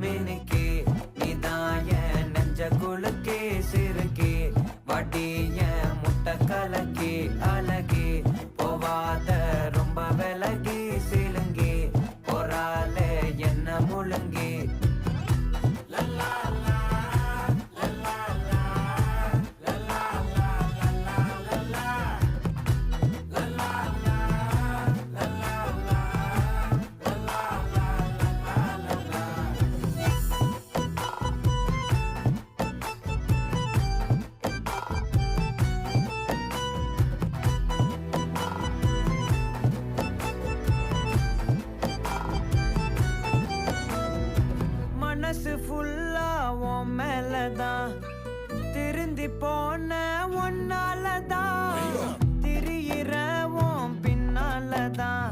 மினுக்கே நீதான் என் நெஞ்ச குலுக்கே சிறுக்கே வடிய முட்டை கலக்கே அழகே போவாத ரொம்ப விலகி சிலுங்கி போறாலே என்ன முழுங்கி மனசு ஃபுல்லா உன் மேலதான் திருந்தி போன ஒன்னாலதான் திரியிற உன் பின்னாலதான்